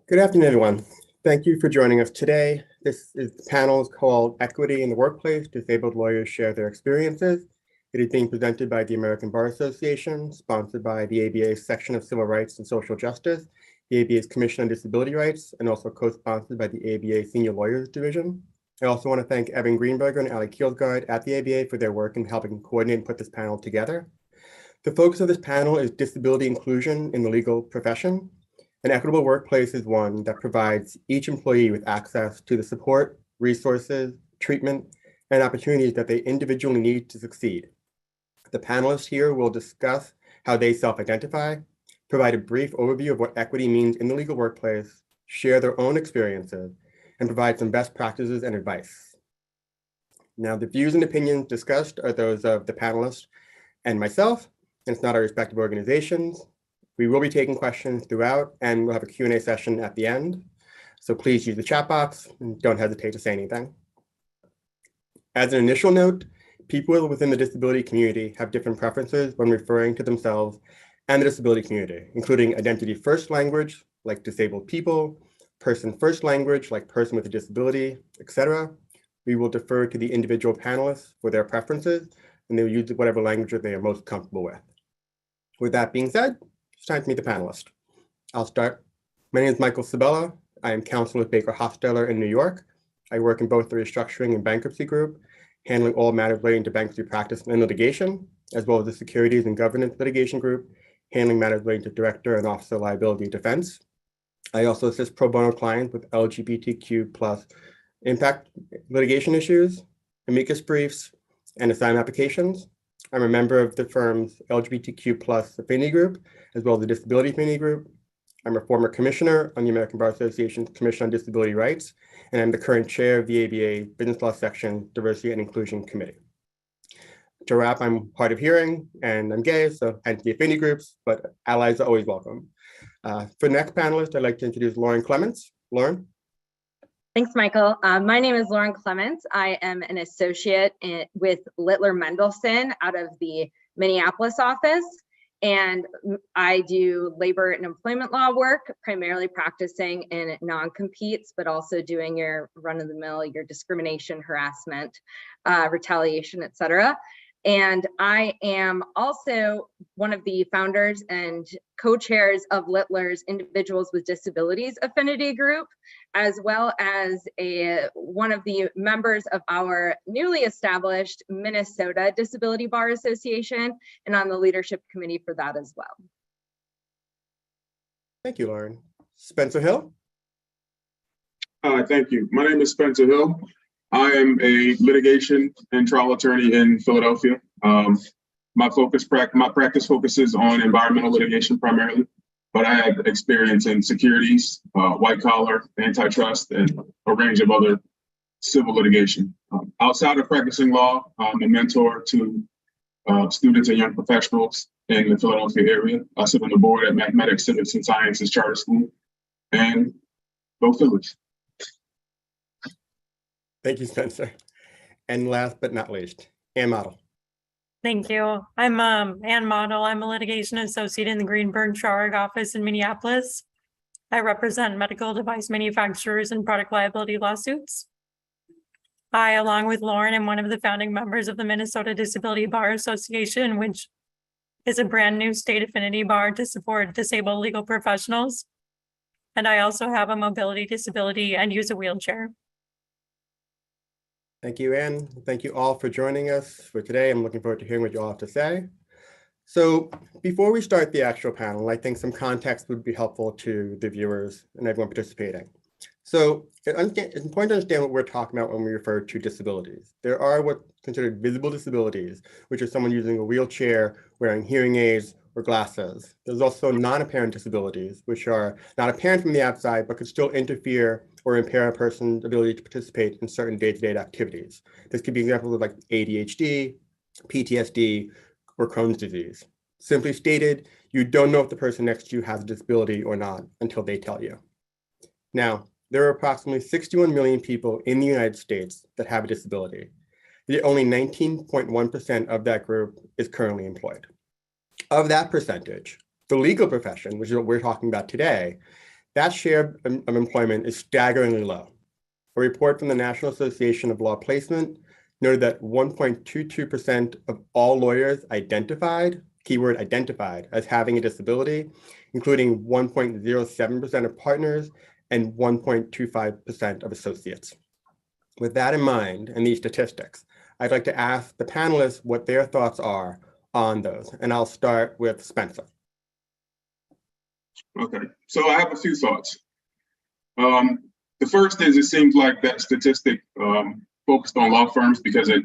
Good afternoon, everyone. Thank you for joining us today. This panel is called Equity in the Workplace, Disabled Lawyers Share Their Experiences. It is being presented by the American Bar Association, sponsored by the ABA's Section of Civil Rights and Social Justice, the ABA's Commission on Disability Rights, and also co-sponsored by the ABA Senior Lawyers Division. I also want to thank Evan Greenberg and Ali Kielsgaard at the ABA for their work in helping coordinate and put this panel together. The focus of this panel is disability inclusion in the legal profession. An equitable workplace is one that provides each employee with access to the support, resources, treatment, and opportunities that they individually need to succeed. The panelists here will discuss how they self-identify, provide a brief overview of what equity means in the legal workplace, share their own experiences, and provide some best practices and advice. Now, the views and opinions discussed are those of the panelists and myself, and it's not our respective organizations. We will be taking questions throughout, and we'll have a Q&A session at the end. So please use the chat box and don't hesitate to say anything. As an initial note, people within the disability community have different preferences when referring to themselves and the disability community, including identity first language, like disabled people, person first language, like person with a disability, etc. We will defer to the individual panelists for their preferences, and they will use whatever language they are most comfortable with. With that being said, it's time to meet the panelists. I'll start. My name is Michael Sabella. I am counsel with Baker Hostetler in New York. I work in both the restructuring and bankruptcy group, handling all matters relating to bankruptcy practice and litigation, as well as the securities and governance litigation group, handling matters relating to director and officer liability defense. I also assist pro bono clients with LGBTQ+ impact litigation issues, amicus briefs, and assignment applications. I'm a member of the firm's LGBTQ+ affinity group, as well as the disability affinity group. I'm a former commissioner on the American Bar Association's Commission on Disability Rights, and I'm the current chair of the ABA Business Law Section Diversity and Inclusion Committee. To wrap, I'm hard of hearing and I'm gay, so hence the affinity groups, but allies are always welcome. For the next panelist, I'd like to introduce Lauren Clements. Lauren. Thanks, Michael. My name is Lauren Clements. I am an associate with Littler Mendelson out of the Minneapolis office, and I do labor and employment law work, primarily practicing in non-competes, but also doing your run-of-the-mill, your discrimination, harassment, retaliation, et cetera. And I am also one of the founders and co-chairs of Littler's Individuals with Disabilities Affinity Group, as well as one of the members of our newly established Minnesota Disability Bar Association, and on the leadership committee for that as well. Thank you, Lauren. Spencer Hill. Thank you. My name is Spencer Hill. I am a litigation and trial attorney in Philadelphia. My practice focuses on environmental litigation primarily, but I have experience in securities, white collar, antitrust, and a range of other civil litigation. Outside of practicing law, I'm a mentor to students and young professionals in the Philadelphia area. I sit on the board at Mathematics, Civics, and Sciences Charter School, and go Phillies. Thank you, Spencer. And last but not least, Ann Motl. Thank you. I'm Ann Motl. I'm a litigation associate in the Greenberg Traurig office in Minneapolis. I represent medical device manufacturers and product liability lawsuits. I, along with Lauren, am one of the founding members of the Minnesota Disability Bar Association, which is a brand new state affinity bar to support disabled legal professionals. And I also have a mobility disability and use a wheelchair. Thank you, Ann. Thank you all for joining us for today. I'm looking forward to hearing what you all have to say. So before we start the actual panel, I think some context would be helpful to the viewers and everyone participating. So it's important to understand what we're talking about when we refer to disabilities. There are what's considered visible disabilities, which are someone using a wheelchair, wearing hearing aids, or glasses. There's also non-apparent disabilities, which are not apparent from the outside, but could still interfere or impair a person's ability to participate in certain day-to-day activities. This could be examples of like ADHD, PTSD, or Crohn's disease. Simply stated, you don't know if the person next to you has a disability or not until they tell you. Now, there are approximately 61 million people in the United States that have a disability. Yet only 19.1% of that group is currently employed. Of that percentage, the legal profession, which is what we're talking about today, that share of employment is staggeringly low. A report from the National Association of Law Placement noted that 1.22% of all lawyers identified, keyword identified, as having a disability, including 1.07% of partners and 1.25% of associates. With that in mind and these statistics, I'd like to ask the panelists what their thoughts are on those, and I'll start with Spencer. Okay, so I have a few thoughts. The first is, it seems like that statistic focused on law firms because it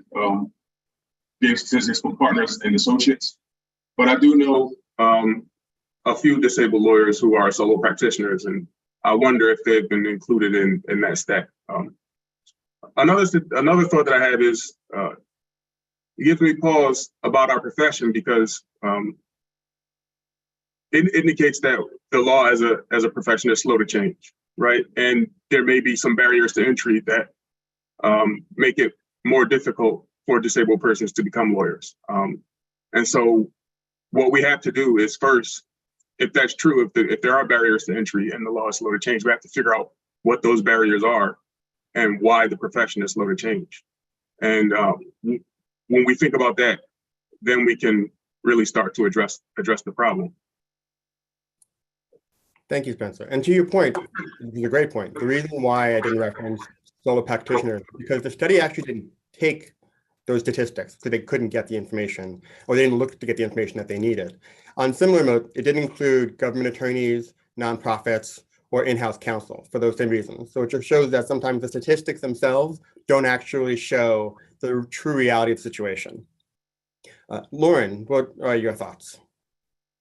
gave statistics for partners and associates. But I do know a few disabled lawyers who are solo practitioners, and I wonder if they've been included in that stat. Another thought that I have is, it gives me pause about our profession because it indicates that the law as a profession is slow to change, right? And there may be some barriers to entry that make it more difficult for disabled persons to become lawyers. And so what we have to do is first, if that's true, if there are barriers to entry and the law is slow to change, we have to figure out what those barriers are and why the profession is slow to change. And when we think about that, then we can really start to address the problem. Thank you, Spencer. And to your point, it's a great point. The reason why I didn't reference solo practitioners, because the study actually didn't take those statistics because they couldn't get the information, or they didn't look to get the information that they needed. On similar note, it didn't include government attorneys, nonprofits, or in-house counsel for those same reasons. So it just shows that sometimes the statistics themselves don't actually show the true reality of the situation. Lauren, what are your thoughts?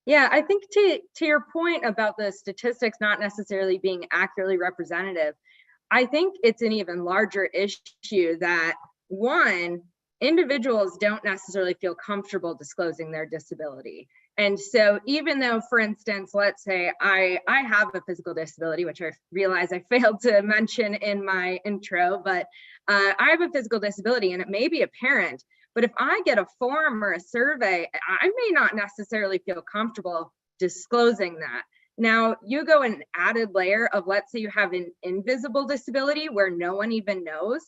Yeah, I think to your point about the statistics not necessarily being accurately representative, I think it's an even larger issue that, one, individuals don't necessarily feel comfortable disclosing their disability. And so even though, for instance, let's say I have a physical disability, which I realize I failed to mention in my intro, but I have a physical disability and it may be apparent, but if I get a form or a survey, I may not necessarily feel comfortable disclosing that. Now, you go an added layer of, let's say you have an invisible disability where no one even knows,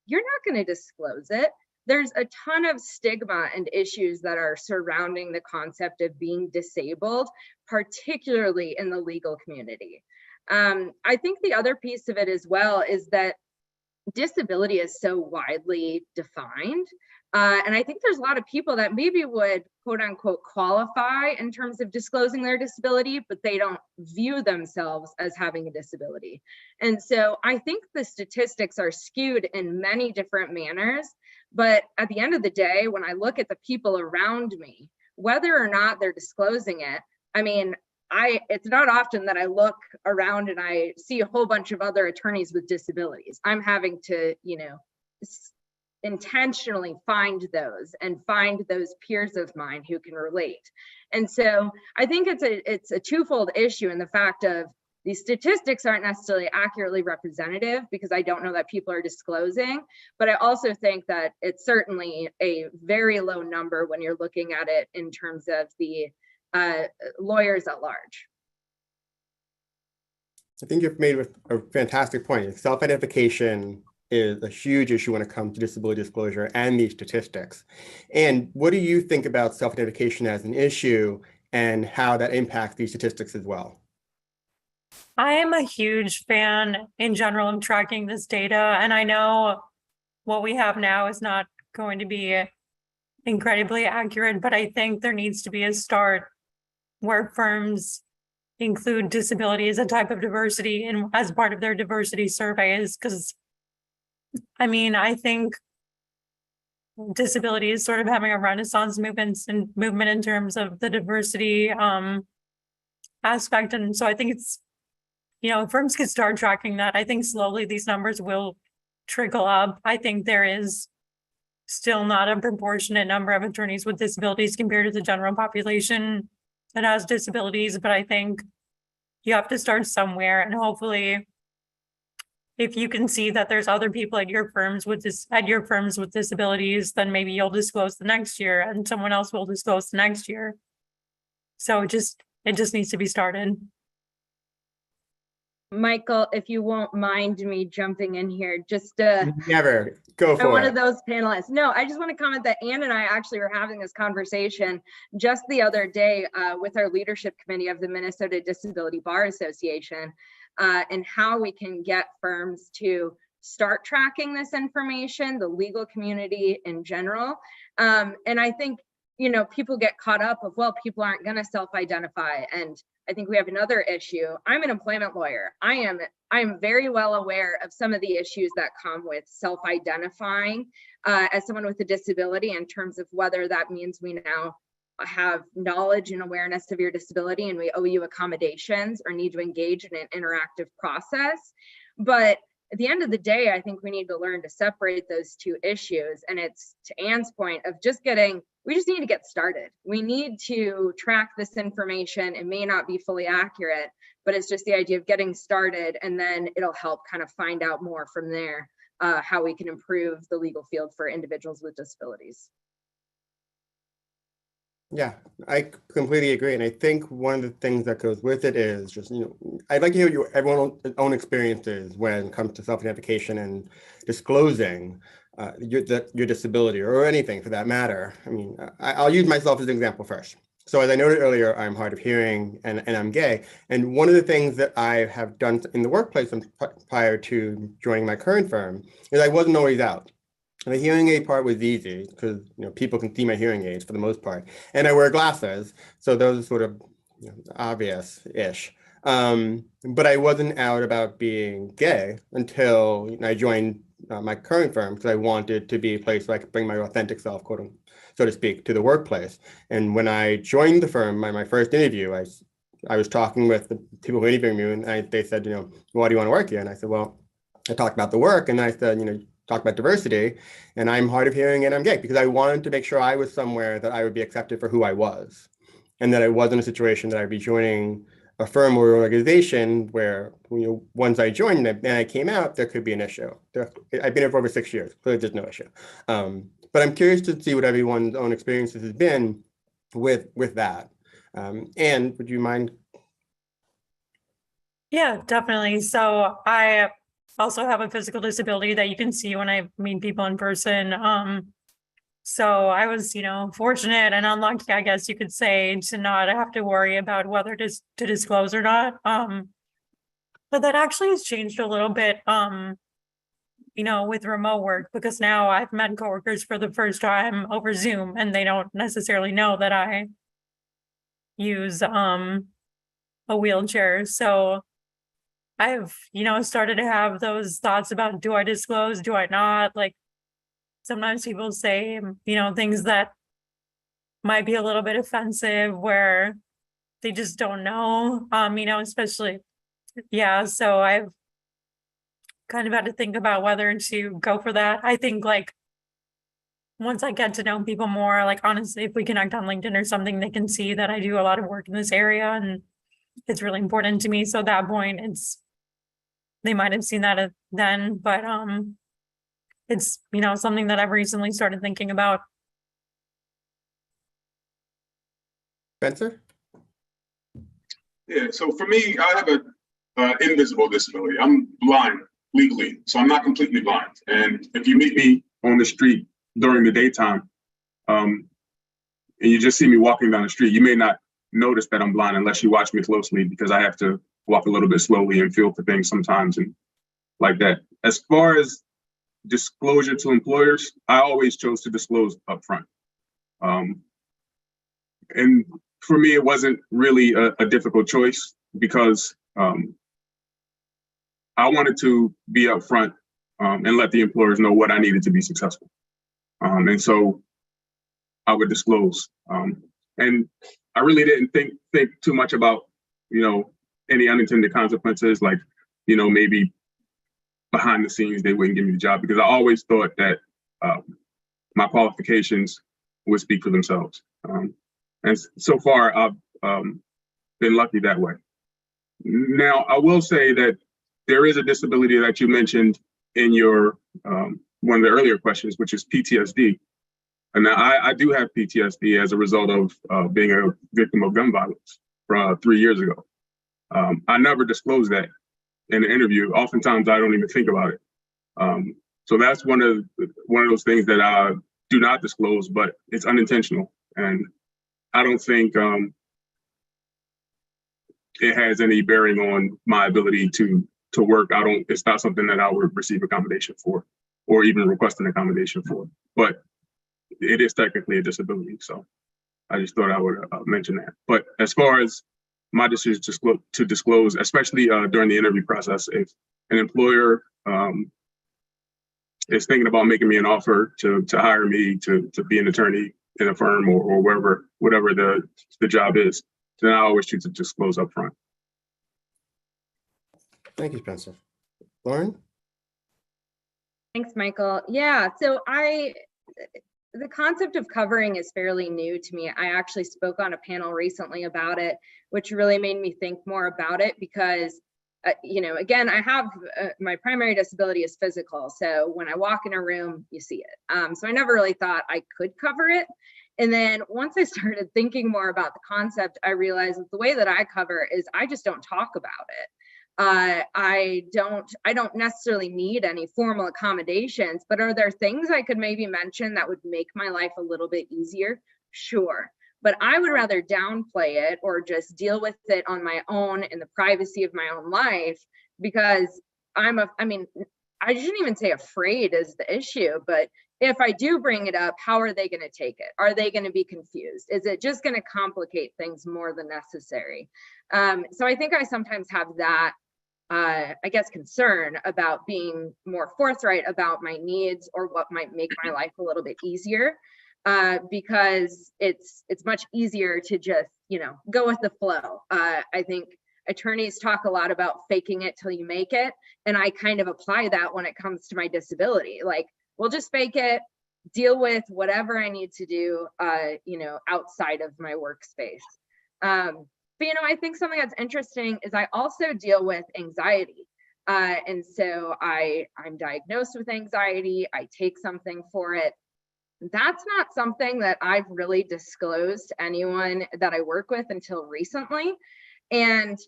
you're not going to disclose it. There's a ton of stigma and issues that are surrounding the concept of being disabled, particularly in the legal community. I think the other piece of it as well is that disability is so widely defined. And I think there's a lot of people that maybe would quote unquote qualify in terms of disclosing their disability, but they don't view themselves as having a disability. And so I think the statistics are skewed in many different manners. But at the end of the day, when I look at the people around me, whether or not they're disclosing it, I mean, it's not often that I look around and I see a whole bunch of other attorneys with disabilities. I'm having to, intentionally find those peers of mine who can relate. And so I think it's a twofold issue in the fact of these statistics aren't necessarily accurately representative because I don't know that people are disclosing, but I also think that it's certainly a very low number when you're looking at it in terms of the lawyers at large. I think you've made a fantastic point. Self-identification is a huge issue when it comes to disability disclosure and these statistics. And what do you think about self-identification as an issue and how that impacts these statistics as well? I am a huge fan in general of tracking this data, and I know what we have now is not going to be incredibly accurate, but I think there needs to be a start where firms include disability as a type of diversity and as part of their diversity surveys, because I think disability is sort of having a renaissance movement in terms of the diversity aspect. And so I think it's, firms could start tracking that. I think slowly these numbers will trickle up. I think there is still not a proportionate number of attorneys with disabilities compared to the general population that has disabilities, but I think you have to start somewhere, and hopefully if you can see that there's other people at your firms with disabilities, then maybe you'll disclose the next year and someone else will disclose the next year. So just it just needs to be started. Michael, if you won't mind me jumping in here, just Never. Go I'm for one it. of those panelists. No, I just want to comment that Ann and I actually were having this conversation just the other day with our leadership committee of the Minnesota Disability Bar Association, and how we can get firms to start tracking this information, the legal community in general. And I think, you know, people get caught up of, well, people aren't going to self-identify. And I think we have another issue. I'm an employment lawyer. I am very well aware of some of the issues that come with self-identifying as someone with a disability, in terms of whether that means we now have knowledge and awareness of your disability and we owe you accommodations or need to engage in an interactive process. But at the end of the day, I think we need to learn to separate those two issues. And it's, to Ann's point, of just we just need to get started. We need to track this information. It may not be fully accurate, but it's just the idea of getting started, and then it'll help kind of find out more from there, how we can improve the legal field for individuals with disabilities. Yeah, I completely agree. And I think one of the things that goes with it is just, I'd like to hear everyone's own experiences when it comes to self-identification and disclosing your disability, or anything for that matter. I mean, I'll use myself as an example first. So as I noted earlier, I'm hard of hearing and I'm gay. And one of the things that I have done in the workplace prior to joining my current firm is I wasn't always out. And the hearing aid part was easy because people can see my hearing aids for the most part, and I wear glasses, so those are sort of obvious-ish. But I wasn't out about being gay until I joined my current firm, because I wanted to be a place where I could bring my authentic self, quote, so to speak, to the workplace. And when I joined the firm, my first interview, I was talking with the people who interviewed me, and they said, why do you want to work here? And I said, well, I talked about the work, and I said, talk about diversity, and I'm hard of hearing and I'm gay, because I wanted to make sure I was somewhere that I would be accepted for who I was, and that I wasn't a situation that I'd be joining a firm or an organization where once I joined and I came out, there could be an issue. I've been here for over 6 years, clearly there's no issue. But I'm curious to see what everyone's own experiences has been with that. And would you mind? Yeah, definitely. So I also have a physical disability that you can see when I meet people in person. So I was, fortunate and unlucky, I guess you could say, to not have to worry about whether to disclose or not. But that actually has changed a little bit, with remote work, because now I've met coworkers for the first time over Zoom, and they don't necessarily know that I use a wheelchair. So I've, started to have those thoughts about, do I disclose? Do I not? Like, sometimes people say, things that might be a little bit offensive, where they just don't know, especially, yeah. So I've kind of had to think about whether to go for that. I think, like, once I get to know people more, like, honestly, if we connect on LinkedIn or something, they can see that I do a lot of work in this area, and it's really important to me. So at that point, they might have seen that then, but it's, something that I've recently started thinking about. Spencer? Yeah, so for me, I have a invisible disability. I'm blind legally, so I'm not completely blind. And if you meet me on the street during the daytime, and you just see me walking down the street, you may not notice that I'm blind unless you watch me closely, because I have to walk a little bit slowly and feel for things sometimes and like that. As far as disclosure to employers, I always chose to disclose up front. And for me, it wasn't really a difficult choice, because I wanted to be upfront and let the employers know what I needed to be successful. And so I would disclose. And I really didn't think too much about, any unintended consequences, like, maybe behind the scenes they wouldn't give me the job, because I always thought that my qualifications would speak for themselves. And so far, I've been lucky that way. Now, I will say that there is a disability that you mentioned in your one of the earlier questions, which is PTSD. And I do have PTSD as a result of being a victim of gun violence from 3 years ago. I never disclosed that in an interview. Oftentimes, I don't even think about it. So that's one of those things that I do not disclose, but it's unintentional, and I don't think it has any bearing on my ability to work. It's not something that I would receive accommodation for, or even request an accommodation for. But it is technically a disability, so I just thought I would mention that. But as far as my decision to disclose, especially during the interview process, if an employer is thinking about making me an offer to hire me to be an attorney in a firm or whatever the job is, then I always choose to disclose up front. Thank you, Spencer. Lauren? Thanks, Michael. Yeah, so the concept of covering is fairly new to me. I actually spoke on a panel recently about it, which really made me think more about it because, again, I have my primary disability is physical. So when I walk in a room, you see it. So I never really thought I could cover it. And then once I started thinking more about the concept, I realized that the way that I cover is I just don't talk about it. I don't necessarily need any formal accommodations, but are there things I could maybe mention that would make my life a little bit easier? Sure. But I would rather downplay it or just deal with it on my own in the privacy of my own life, because I shouldn't even say afraid is the issue, but if I do bring it up, how are they going to take it? Are they going to be confused? Is it just going to complicate things more than necessary? So I think I sometimes have that, concern about being more forthright about my needs or what might make my life a little bit easier, because it's much easier to just, go with the flow. I think attorneys talk a lot about faking it till you make it. And I kind of apply that when it comes to my disability. Like, we'll just fake it, deal with whatever I need to do, outside of my workspace. But, I think something that's interesting is I also deal with anxiety. And so I'm diagnosed with anxiety. I take something for it. That's not something that I've really disclosed to anyone that I work with until recently. And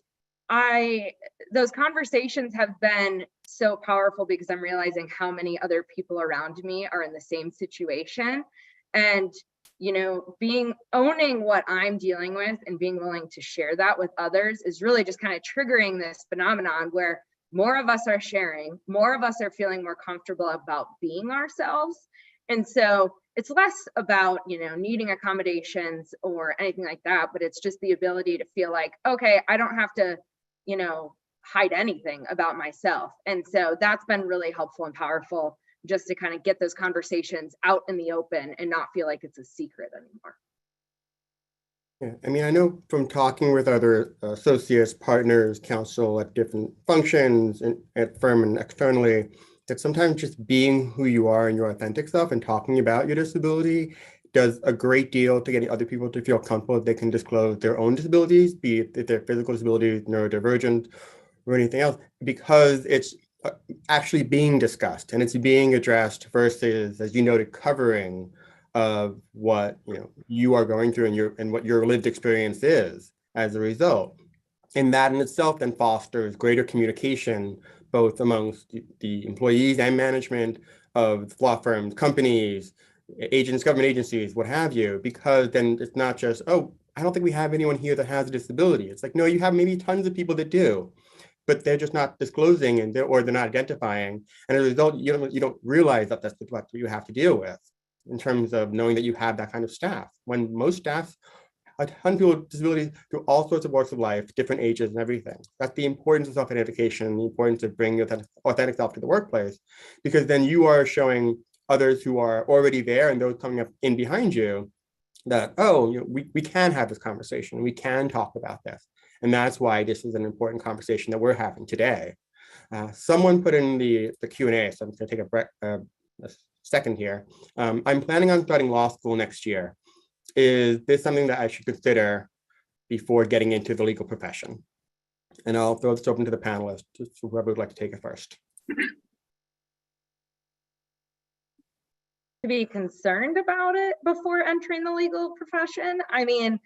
those conversations have been so powerful because I'm realizing how many other people around me are in the same situation. And, owning what I'm dealing with and being willing to share that with others is really just kind of triggering this phenomenon where more of us are sharing, more of us are feeling more comfortable about being ourselves. And so it's less about, needing accommodations or anything like that, but it's just the ability to feel like, okay, I don't have to, hide anything about myself. And so that's been really helpful and powerful, just to kind of get those conversations out in the open and not feel like it's a secret anymore. Yeah, I know from talking with other associates, partners, counsel at different functions at firm and externally, that sometimes just being who you are and your authentic self and talking about your disability does a great deal to getting other people to feel comfortable that they can disclose their own disabilities, be it if they're physical disabilities, neurodivergent, or anything else, because it's actually being discussed and it's being addressed versus, as you noted, covering of what you are going through and what your lived experience is as a result. And that in itself then fosters greater communication, both amongst the employees and management of law firms, companies, agents, government agencies, what have you, because then it's not just, oh, I don't think we have anyone here that has a disability. It's like, no, you have maybe tons of people that do, but they're just not disclosing or they're not identifying. And as a result, you don't realize that that's what you have to deal with in terms of knowing that you have that kind of staff. When most staff, a ton of people with disabilities through all sorts of walks of life, different ages and everything. That's the importance of self-identification, the importance of bringing your authentic self to the workplace, because then you are showing others who are already there and those coming up in behind you that, we can have this conversation. We can talk about this. And that's why this is an important conversation that we're having today. Someone put in the Q&A, so I'm just gonna take a second here. I'm planning on starting law school next year. Is this something that I should consider before getting into the legal profession? And I'll throw this open to the panelists, whoever would like to take it first. To be concerned about it before entering the legal profession? I mean,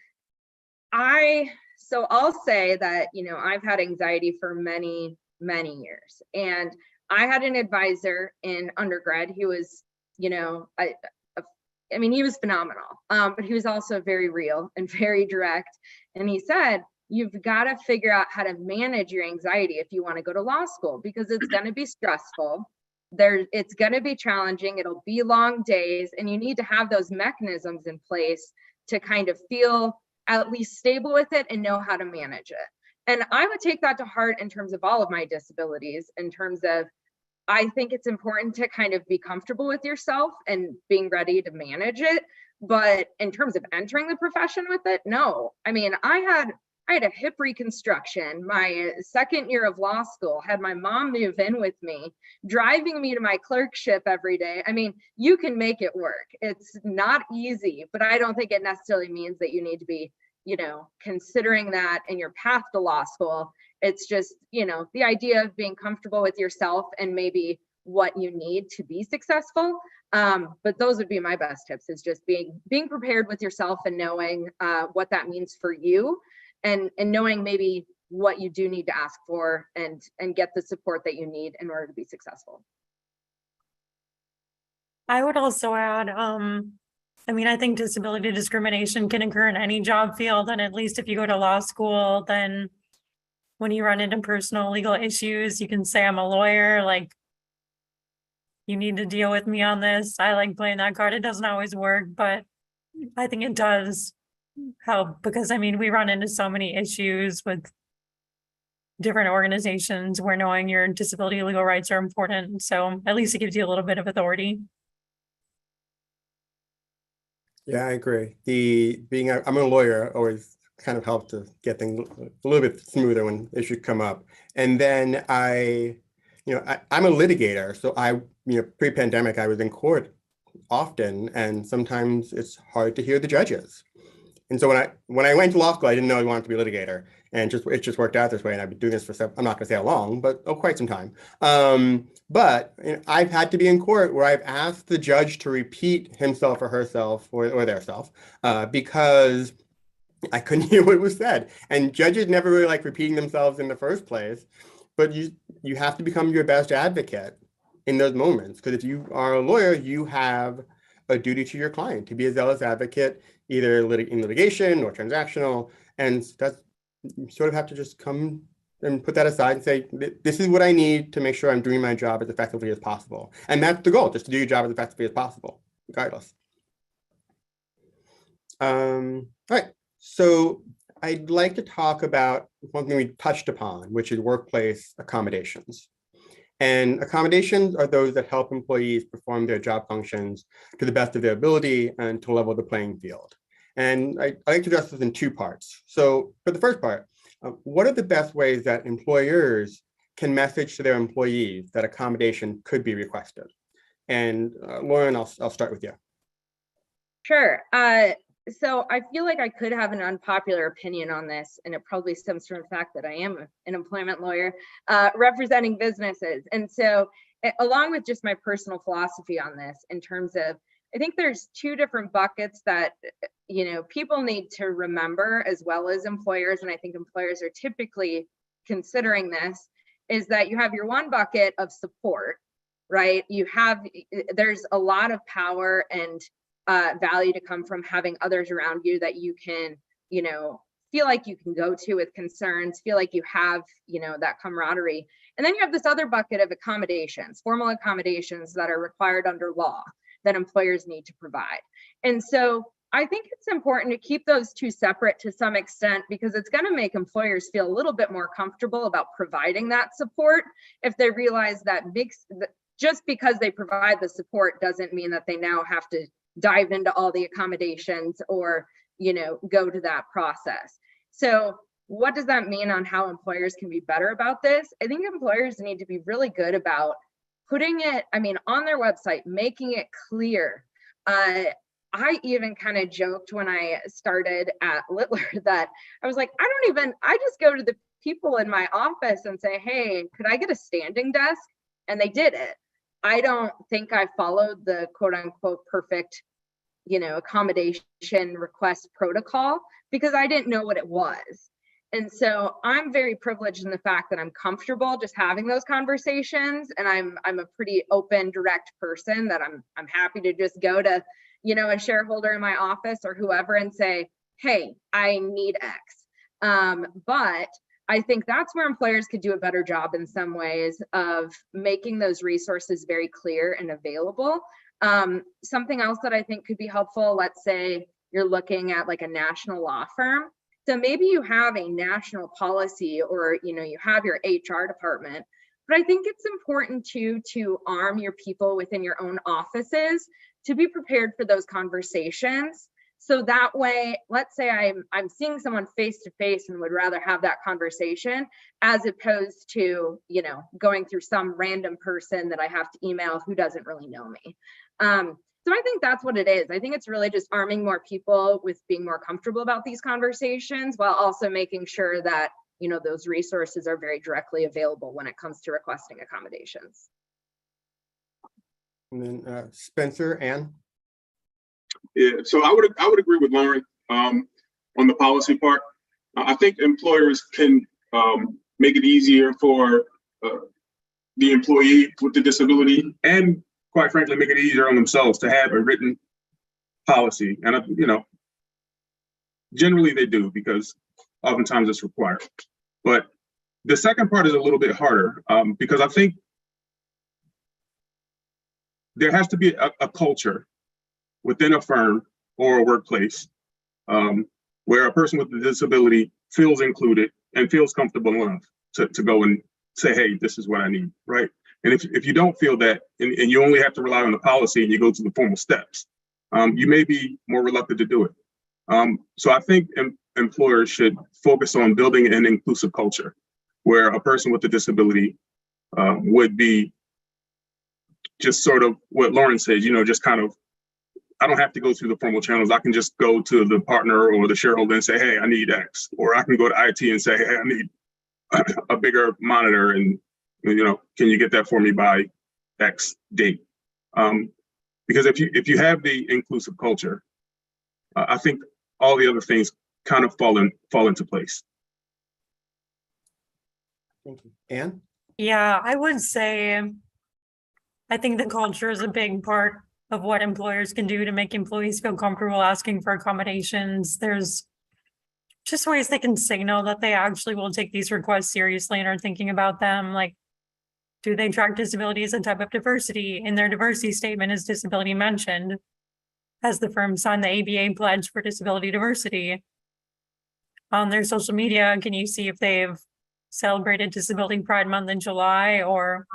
I So I'll say that, I've had anxiety for many, many years. And I had an advisor in undergrad who was, I mean, he was phenomenal, but he was also very real and very direct. And he said, you've got to figure out how to manage your anxiety if you want to go to law school, because it's going to be stressful. It's going to be challenging. It'll be long days, and you need to have those mechanisms in place to kind of feel at least stable with it and know how to manage it. And I would take that to heart in terms of all of my disabilities, in terms of, I think it's important to kind of be comfortable with yourself and being ready to manage it. But in terms of entering the profession with it, no. I mean, I had a hip reconstruction my second year of law school, had my mom move in with me, driving me to my clerkship every day. I mean, you can make it work. It's not easy, but I don't think it necessarily means that you need to be, considering that in your path to law school. It's just, the idea of being comfortable with yourself and maybe what you need to be successful. But those would be my best tips, is just being prepared with yourself and knowing what that means for you, and knowing maybe what you do need to ask for, and get the support that you need in order to be successful. I would also add, I think disability discrimination can occur in any job field. And at least if you go to law school, then when you run into personal legal issues, you can say, I'm a lawyer, like, you need to deal with me on this. I like playing that card. It doesn't always work, but I think it does help, because we run into so many issues with different organizations where knowing your disability legal rights are important. So at least it gives you a little bit of authority. Yeah, I agree. I'm a lawyer always kind of helped to get things a little bit smoother when issues come up. And then I'm a litigator. So pre-pandemic, I was in court often, and sometimes it's hard to hear the judges. And so when I went to law school, I didn't know I wanted to be a litigator, and it just worked out this way. And I've been doing this for I'm not going to say how long, but quite some time. But I've had to be in court where I've asked the judge to repeat himself or herself or their self because I couldn't hear what was said. And judges never really like repeating themselves in the first place. But you have to become your best advocate in those moments, because if you are a lawyer, you have a duty to your client to be a zealous advocate, either in litigation or transactional. And that's, you sort of have to just come and put that aside and say, this is what I need to make sure I'm doing my job as effectively as possible. And that's the goal, just to do your job as effectively as possible, regardless. All right, so I'd like to talk about one thing we touched upon, which is workplace accommodations. And accommodations are those that help employees perform their job functions to the best of their ability and to level the playing field. And I like to address this in two parts. So for the first part, what are the best ways that employers can message to their employees that accommodation could be requested? And Lauren, I'll start with you. Sure. So I feel like I could have an unpopular opinion on this, and it probably stems from the fact that I am an employment lawyer representing businesses. And so along with just my personal philosophy on this, in terms of, I think there's two different buckets that, people need to remember, as well as employers, and I think employers are typically considering this, is that you have your one bucket of support, right? There's a lot of power and value to come from having others around you that you can, feel like you can go to with concerns, feel like you have, that camaraderie. And then you have this other bucket of accommodations, formal accommodations that are required under law that employers need to provide. And so I think it's important to keep those two separate to some extent, because it's going to make employers feel a little bit more comfortable about providing that support if they realize that just because they provide the support doesn't mean that they now have to dive into all the accommodations or, go to that process. So what does that mean on how employers can be better about this? I think employers need to be really good about putting it, on their website, making it clear. I even kind of joked when I started at Littler that I was like, I just go to the people in my office and say, hey, could I get a standing desk? And they did it. I don't think I followed the quote unquote perfect, accommodation request protocol, because I didn't know what it was. And so I'm very privileged in the fact that I'm comfortable just having those conversations, and I'm a pretty open, direct person that I'm happy to just go to, you know, a shareholder in my office or whoever and say, hey, I need X. But I think that's where employers could do a better job in some ways of making those resources very clear and available. Something else that I think could be helpful, let's say you're looking at like a national law firm. So maybe you have a national policy, or, you know, you have your HR department, but I think it's important to arm your people within your own offices to be prepared for those conversations. So that way, let's say I'm seeing someone face to face and would rather have that conversation as opposed to, you know, going through some random person that I have to email who doesn't really know me. So I think that's what it is. I think it's really just arming more people with being more comfortable about these conversations, while also making sure that, you know, those resources are very directly available when it comes to requesting accommodations. And then Spencer, Ann? Yeah, so I would agree with Lauren on the policy part. I think employers can make it easier for the employee with the disability, and quite frankly, make it easier on themselves to have a written policy. And, you know, generally they do, because oftentimes it's required. But the second part is a little bit harder because I think there has to be a culture within a firm or a workplace where a person with a disability feels included and feels comfortable enough to go and say, hey, this is what I need, right? And if you don't feel that, and you only have to rely on the policy and you go to the formal steps, you may be more reluctant to do it. So I think employers should focus on building an inclusive culture where a person with a disability would be just sort of what Lauren said, you know, just kind of, I don't have to go through the formal channels. I can just go to the partner or the shareholder and say, hey, I need X. Or I can go to IT and say, hey, I need a bigger monitor, and, you know, can you get that for me by X date? Because if you have the inclusive culture, I think all the other things kind of fall into place. Thank you. Ann? Yeah, I would say, I think the culture is a big part of what employers can do to make employees feel comfortable asking for accommodations. There's just ways they can signal that they actually will take these requests seriously and are thinking about them. Like, do they track disability as a type of diversity? In their diversity statement, is disability mentioned? Has the firm signed the ABA pledge for disability diversity? On their social media, can you see if they've celebrated Disability Pride Month in July, or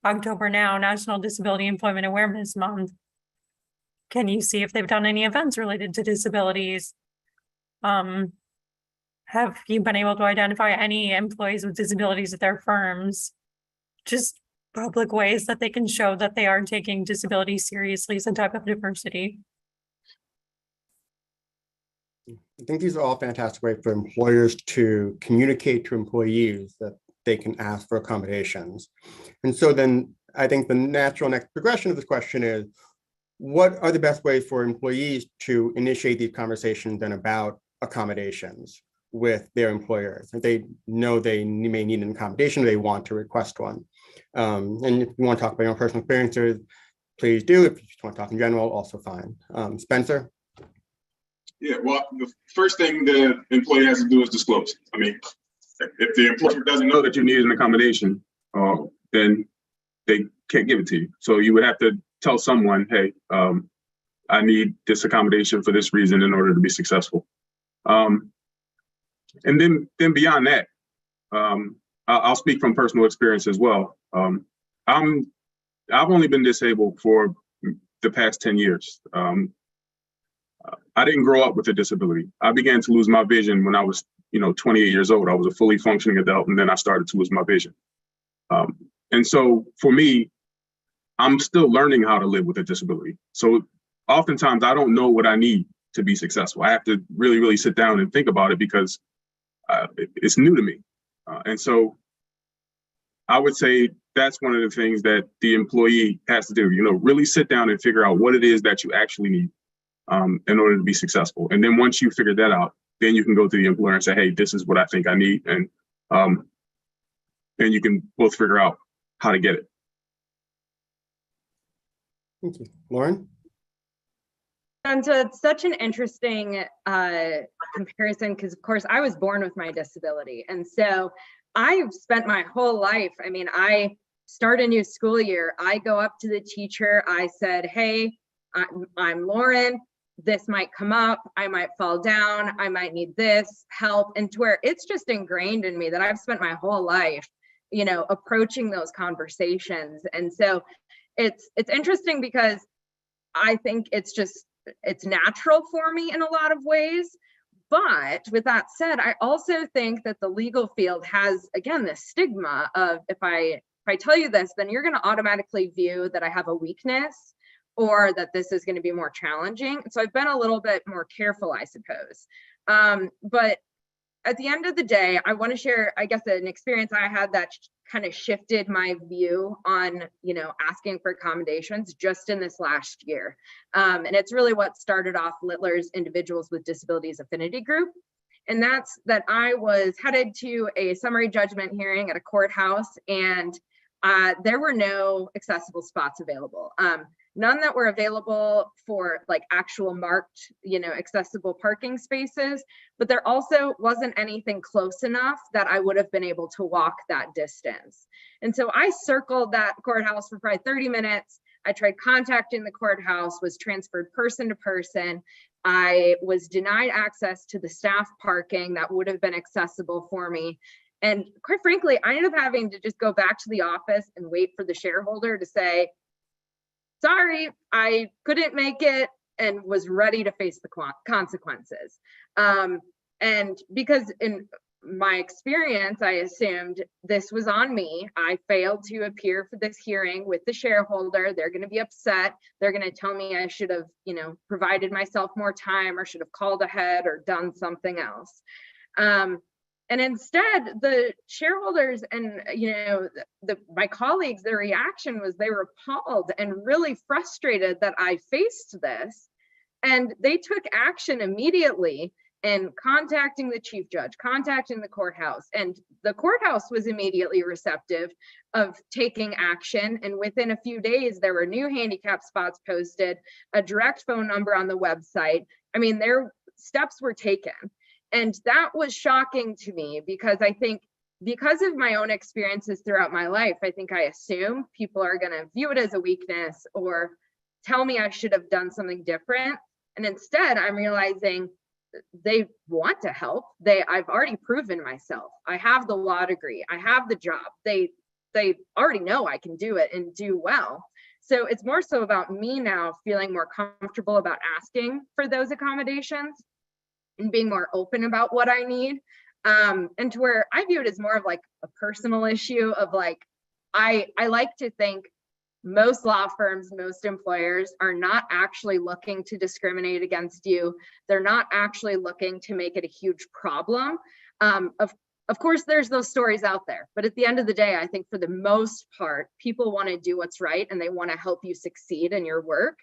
October now, National Disability Employment Awareness Month? Can you see if they've done any events related to disabilities? Have you been able to identify any employees with disabilities at their firms? Just public ways that they can show that they are taking disability seriously as a type of diversity. I think these are all fantastic ways for employers to communicate to employees that they can ask for accommodations. And so then I think the natural next progression of this question is, what are the best ways for employees to initiate these conversations then about accommodations with their employers? If they know they may need an accommodation, they want to request one. And if you want to talk about your own personal experiences, please do. If you just want to talk in general, also fine. Spencer? Yeah, well, the first thing the employee has to do is disclose. I mean, if the employer doesn't know that you need an accommodation, then they can't give it to you. So you would have to tell someone, hey, I need this accommodation for this reason in order to be successful. And then beyond that, I'll speak from personal experience as well. I've only been disabled for the past 10 years. I didn't grow up with a disability. I began to lose my vision when I was, 28 years old. I was a fully functioning adult, and then I started to lose my vision. And so for me, I'm still learning how to live with a disability. So oftentimes I don't know what I need to be successful. I have to really, really sit down and think about it because it's new to me. And so I would say that's one of the things that the employee has to do, really sit down and figure out what it is that you actually need in order to be successful. And then once you figure that out, then you can go to the employer and say, hey, this is what I think I need. And you can both figure out how to get it. Thank you. Lauren? And so it's such an interesting comparison because, of course, I was born with my disability. And so I've spent my whole life, I mean, I start a new school year, I go up to the teacher, I said, hey, I'm Lauren, this might come up, I might fall down, I might need this help. And to where it's just ingrained in me that I've spent my whole life, you know, approaching those conversations. And so it's interesting because I think it's natural for me in a lot of ways. But with that said, I also think that the legal field has, again, this stigma of if I tell you this, then you're going to automatically view that I have a weakness or that this is going to be more challenging. So I've been a little bit more careful, I suppose. But at the end of the day, I want to share, I guess, an experience I had that kind of shifted my view on, you know, asking for accommodations just in this last year. And it's really what started off Littler's Individuals with Disabilities Affinity Group. And that's that I was headed to a summary judgment hearing at a courthouse, and there were no accessible spots available. None that were available for like actual marked, you know, accessible parking spaces, but there also wasn't anything close enough that I would have been able to walk that distance. And so I circled that courthouse for probably 30 minutes. I tried contacting the courthouse, was transferred person to person. I was denied access to the staff parking that would have been accessible for me. And quite frankly, I ended up having to just go back to the office and wait for the shareholder to say, sorry, I couldn't make it, and was ready to face the consequences. And because in my experience, I assumed this was on me. I failed to appear for this hearing with the shareholder. They're going to be upset. They're going to tell me I should have, you know, provided myself more time or should have called ahead or done something else. And instead, the shareholders and, you know, my colleagues, their reaction was they were appalled and really frustrated that I faced this. And they took action immediately in contacting the chief judge, contacting the courthouse. And the courthouse was immediately receptive of taking action. And within a few days, there were new handicap spots posted, a direct phone number on the website. I mean, their steps were taken. And that was shocking to me because I think because of my own experiences throughout my life, I think I assume people are going to view it as a weakness or tell me I should have done something different. And instead, I'm realizing they want to help. I've already proven myself. I have the law degree. I have the job. They already know I can do it and do well. So it's more so about me now feeling more comfortable about asking for those accommodations and being more open about what I need. And to where I view it as more of like a personal issue of like, I like to think most law firms, most employers are not actually looking to discriminate against you. They're not actually looking to make it a huge problem. Of course, there's those stories out there, but at the end of the day, I think for the most part, people want to do what's right and they want to help you succeed in your work.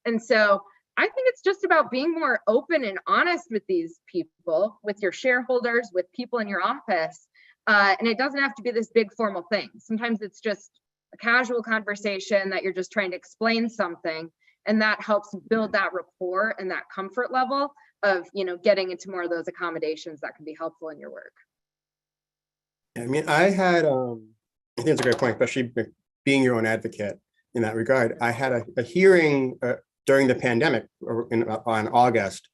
And so I think it's just about being more open and honest with these people, with your shareholders, with people in your office. And it doesn't have to be this big formal thing. Sometimes it's just a casual conversation that you're just trying to explain something. And that helps build that rapport and that comfort level of, you know, getting into more of those accommodations that can be helpful in your work. I mean, I had, I think it's a great point, especially being your own advocate in that regard. I had a hearing during the pandemic on August,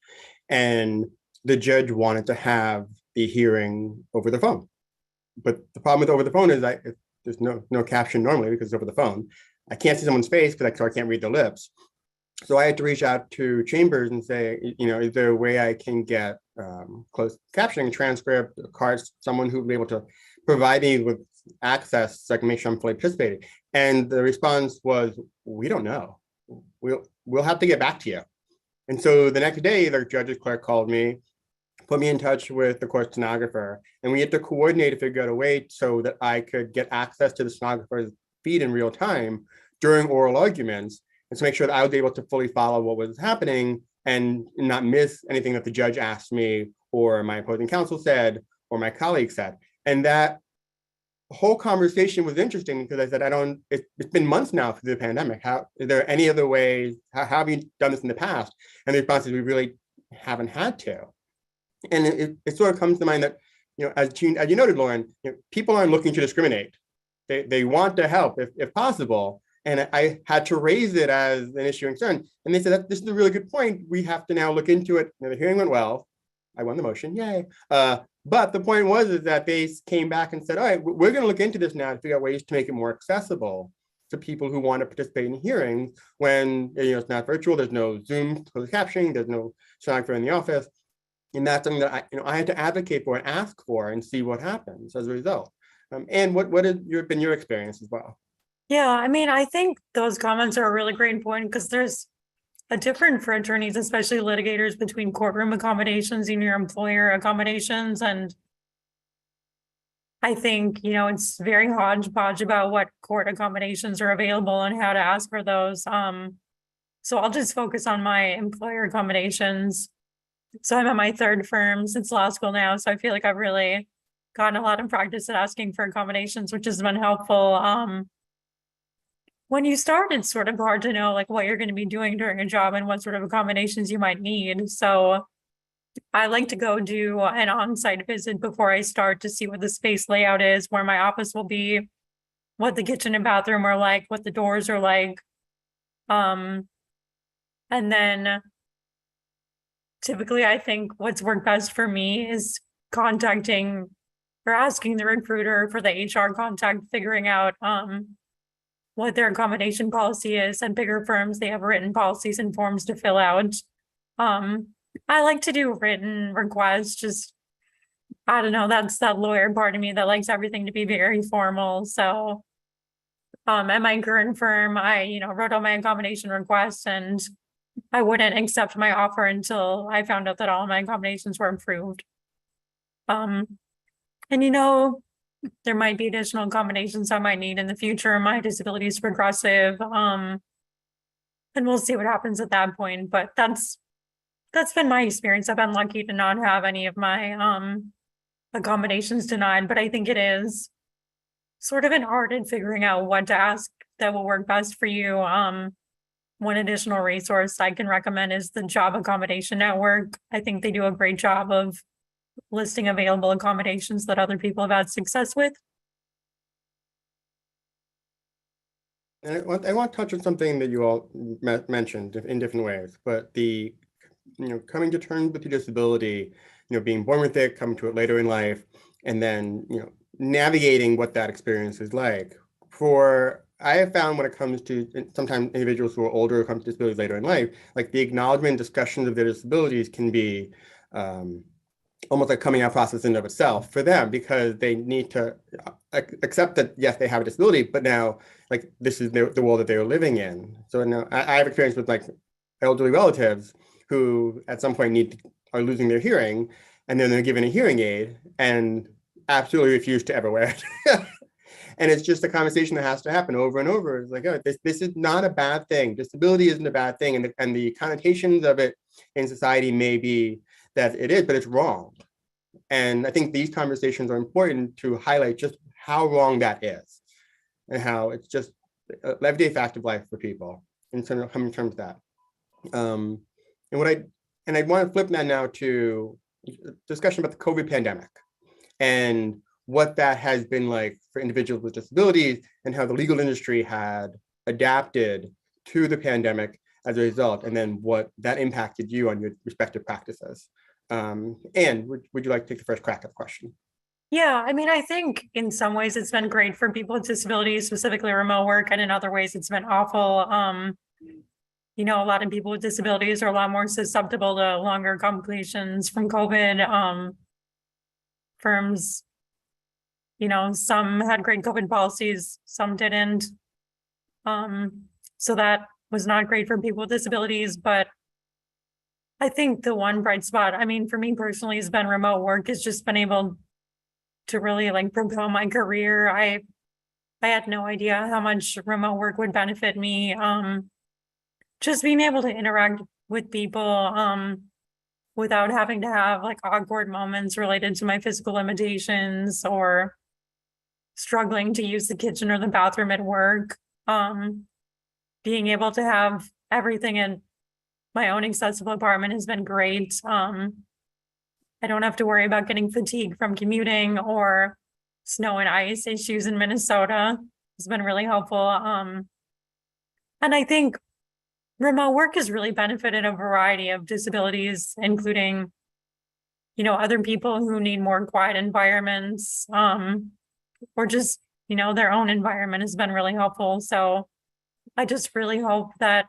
and the judge wanted to have the hearing over the phone. But the problem with over the phone is there's no caption normally because it's over the phone. I can't see someone's face because I can't read their lips. So I had to reach out to Chambers and say, you know, is there a way I can get closed captioning, transcript, cards, someone who will be able to provide me with access so I can make sure I'm fully participating? And the response was, we don't know. We'll have to get back to you. And so the next day, the judge's clerk called me, put me in touch with the court stenographer, and we had to coordinate to figure out a way so that I could get access to the stenographer's feed in real time during oral arguments, and to make sure that I was able to fully follow what was happening and not miss anything that the judge asked me or my opposing counsel said, or my colleague said. And that whole conversation was interesting because I said, it's been months now through the pandemic. Are there any other ways? How have you done this in the past? And the response is, we really haven't had to. And it sort of comes to mind that, as you noted, Lauren, people aren't looking to discriminate. They want to help if possible. And I had to raise it as an issue and concern. And they said that this is a really good point. We have to now look into it. The hearing went well. I won the motion, yay. But the point is that they came back and said, all right, we're going to look into this now to figure out ways to make it more accessible to people who want to participate in hearings when it's not virtual, there's no Zoom closed captioning, there's no stenographer in the office. And that's something that I had to advocate for and ask for and see what happens as a result. And what has been your experience as well? Yeah, I mean, I think those comments are a really great point because there's a difference for attorneys, especially litigators, between courtroom accommodations and your employer accommodations. And I think, it's very hodgepodge about what court accommodations are available and how to ask for those. So I'll just focus on my employer accommodations. So I'm at my third firm since law school now. So I feel like I've really gotten a lot of practice at asking for accommodations, which has been helpful. When you start, it's sort of hard to know like what you're going to be doing during a job and what sort of accommodations you might need. So I like to go do an on-site visit before I start to see what the space layout is, where my office will be, what the kitchen and bathroom are like, what the doors are like. And then typically I think what's worked best for me is contacting or asking the recruiter for the HR contact, figuring out what their accommodation policy is. And bigger firms, they have written policies and forms to fill out. I like to do written requests, just, I don't know, that's that lawyer part of me that likes everything to be very formal. So at my current firm, I, wrote all my accommodation requests and I wouldn't accept my offer until I found out that all my accommodations were approved. And there might be additional accommodations I might need in the future. My disability is progressive. And we'll see what happens at that point. But that's been my experience. I've been lucky to not have any of my accommodations denied, but I think it is sort of an art in figuring out what to ask that will work best for you. One additional resource I can recommend is the Job Accommodation Network. I think they do a great job of listing available accommodations that other people have had success with. And I want to touch on something that you all mentioned in different ways, but the coming to terms with your disability, being born with it, coming to it later in life, and then navigating what that experience is like. I have found when it comes to sometimes individuals who are older who come to disabilities later in life, like the acknowledgement discussions of their disabilities can be almost like coming out process in and of itself for them, because they need to accept that, yes, they have a disability, but now like this is the world that they're living in. So now I have experience with like elderly relatives who at some point are losing their hearing, and then they're given a hearing aid and absolutely refuse to ever wear it. And it's just a conversation that has to happen over and over. It's like, oh, this is not a bad thing. Disability isn't a bad thing. And the connotations of it in society may be that it is, but it's wrong. And I think these conversations are important to highlight just how wrong that is and how it's just an everyday fact of life for people in terms of that. And I want to flip that now to discussion about the COVID pandemic and what that has been like for individuals with disabilities and how the legal industry had adapted to the pandemic as a result, and then what that impacted you on your respective practices. And would you like to take the first crack at the question? Yeah, I mean, I think in some ways it's been great for people with disabilities, specifically remote work, and in other ways it's been awful. A lot of people with disabilities are a lot more susceptible to longer complications from COVID. Firms, some had great COVID policies, some didn't. So that was not great for people with disabilities, but I think the one bright spot, I mean, for me personally, has been remote work. Has just been able to really like propel my career. I had no idea how much remote work would benefit me. Just being able to interact with people. without having to have like awkward moments related to my physical limitations or struggling to use the kitchen or the bathroom at work. Being able to have everything in my own accessible apartment has been great. I don't have to worry about getting fatigued from commuting or snow and ice issues in Minnesota. It's been really helpful. And I think remote work has really benefited a variety of disabilities, including, other people who need more quiet environments, or just, their own environment has been really helpful. So I just really hope that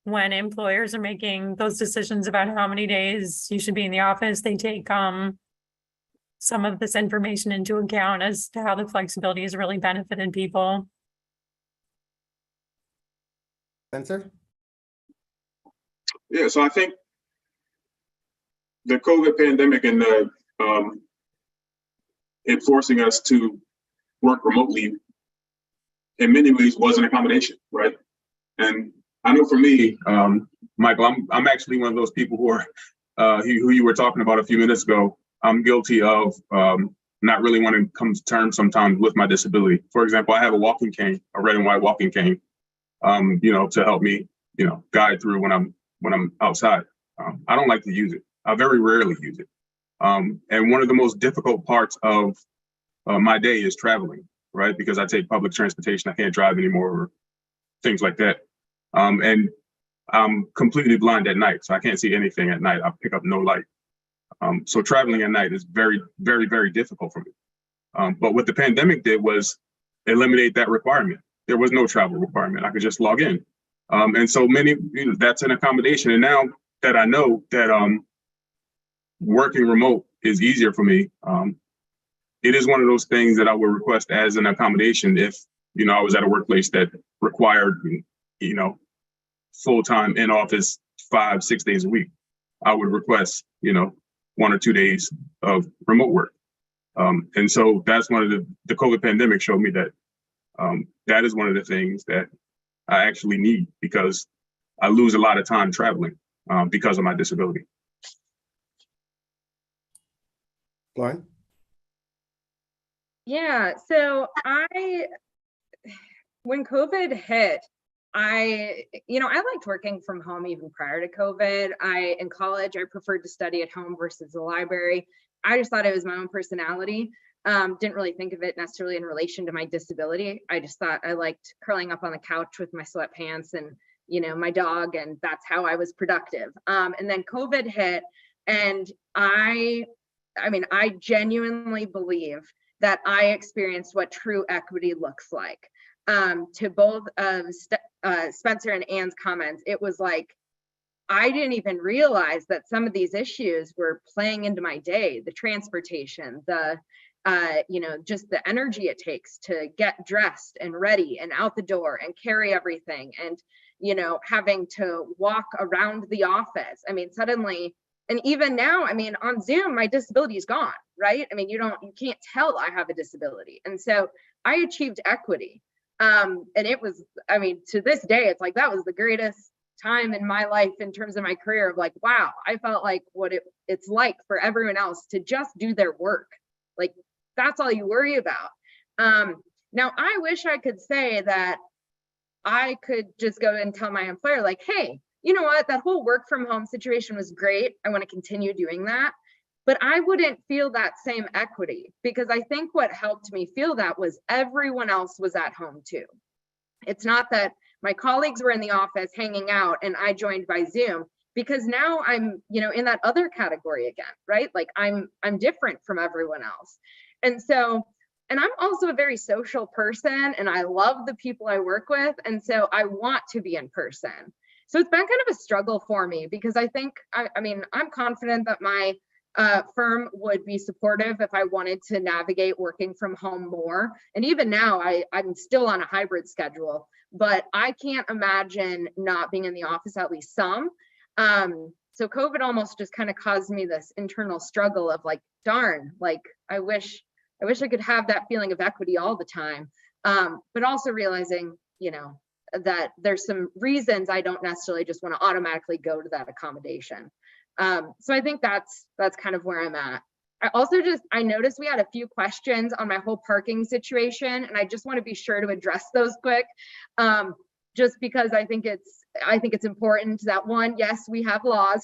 when employers are making those decisions about how many days you should be in the office, they take some of this information into account as to how the flexibility has really benefited people. Spencer? Yeah, so I think the COVID pandemic and it forcing us to work remotely in many ways was an accommodation, right? And I know for me, Michael, I'm actually one of those people who are who you were talking about a few minutes ago. I'm guilty of not really wanting to come to terms sometimes with my disability. For example, I have a walking cane, a red and white walking cane, to help me, guide through when I'm outside. I don't like to use it. I very rarely use it. And one of the most difficult parts of my day is traveling, right? Because I take public transportation, I can't drive anymore, or things like that. And I'm completely blind at night, so I can't see anything at night. I pick up no light. So traveling at night is very, very, very difficult for me. But what the pandemic did was eliminate that requirement. There was no travel requirement. I could just log in. And so that's an accommodation. And now that I know that working remote is easier for me, it is one of those things that I would request as an accommodation if, I was at a workplace that required, full-time in office 5-6 days a week. I would request, 1 or 2 days of remote work. And so that's one of the COVID pandemic showed me that that is one of the things that I actually need, because I lose a lot of time traveling because of my disability. Lauren? Yeah, so when COVID hit, I liked working from home even prior to COVID. In college, I preferred to study at home versus the library. I just thought it was my own personality. Didn't really think of it necessarily in relation to my disability. I just thought I liked curling up on the couch with my sweatpants and, my dog, and that's how I was productive. And then COVID hit, and I genuinely believe that I experienced what true equity looks like. To both Spencer and Ann's comments, it was like, I didn't even realize that some of these issues were playing into my day, the transportation, the just the energy it takes to get dressed and ready and out the door and carry everything, and having to walk around the office. Suddenly, and even now, on Zoom, my disability is gone, right? You can't tell I have a disability. And so I achieved equity. And it was, to this day, it's like, that was the greatest time in my life in terms of my career of like, wow, I felt like what it's like for everyone else to just do their work. Like, that's all you worry about. Now, I wish I could say that I could just go and tell my employer, like, hey, you know what, that whole work from home situation was great. I want to continue doing that. But I wouldn't feel that same equity, because I think what helped me feel that was everyone else was at home too. It's not that my colleagues were in the office hanging out and I joined by Zoom, because now I'm, in that other category again, right? Like I'm different from everyone else. And so, and I'm also a very social person, and I love the people I work with. And so I want to be in person. So it's been kind of a struggle for me, because I think, I'm confident that my firm would be supportive if I wanted to navigate working from home more. And even now, I'm still on a hybrid schedule, but I can't imagine not being in the office at least some. So COVID almost just kind of caused me this internal struggle of like, darn, like I wish I could have that feeling of equity all the time. But also realizing, that there's some reasons I don't necessarily just want to automatically go to that accommodation. So I think that's kind of where I'm at. I noticed we had a few questions on my whole parking situation, and I just want to be sure to address those quick. Just because I think it's important that, one, yes, we have laws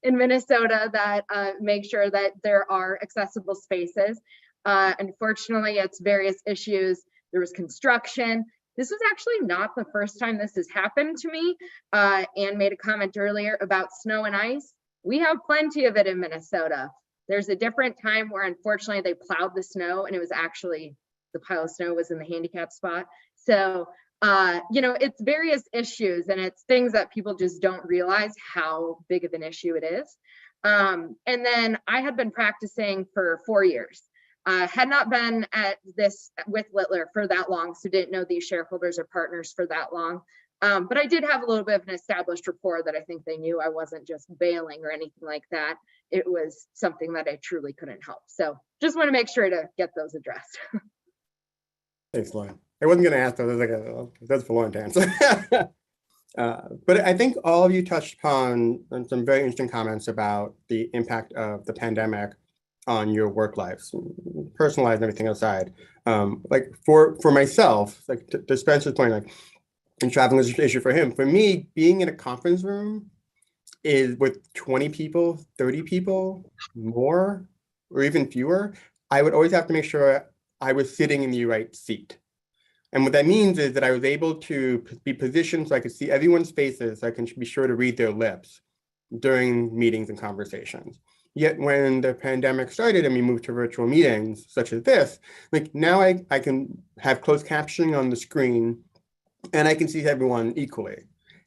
in Minnesota that make sure that there are accessible spaces. Unfortunately, it's various issues. There was construction. This was actually not the first time this has happened to me. Anne made a comment earlier about snow and ice. We have plenty of it in Minnesota. There's a different time where unfortunately they plowed the snow, and it was actually the pile of snow was in the handicap spot. So, it's various issues, and it's things that people just don't realize how big of an issue it is. And then I had been practicing for 4 years. Had not been at this with Littler for that long, so didn't know these shareholders or partners for that long. But I did have a little bit of an established rapport that I think they knew I wasn't just bailing or anything like that. It was something that I truly couldn't help. So just want to make sure to get those addressed. Thanks, Lauren. I wasn't going to ask, but that's for Lauren to answer. But I think all of you touched upon some very interesting comments about the impact of the pandemic on your work lives, personal lives, and everything aside. Like for myself, like to Spencer's point, like, and traveling is an issue for him. For me, being in a conference room is with 20 people, 30 people, more, or even fewer, I would always have to make sure I was sitting in the right seat. And what that means is that I was able to be positioned so I could see everyone's faces, so I can be sure to read their lips during meetings and conversations. Yet when the pandemic started and we moved to virtual meetings such as this, like now I can have closed captioning on the screen and I can see everyone equally.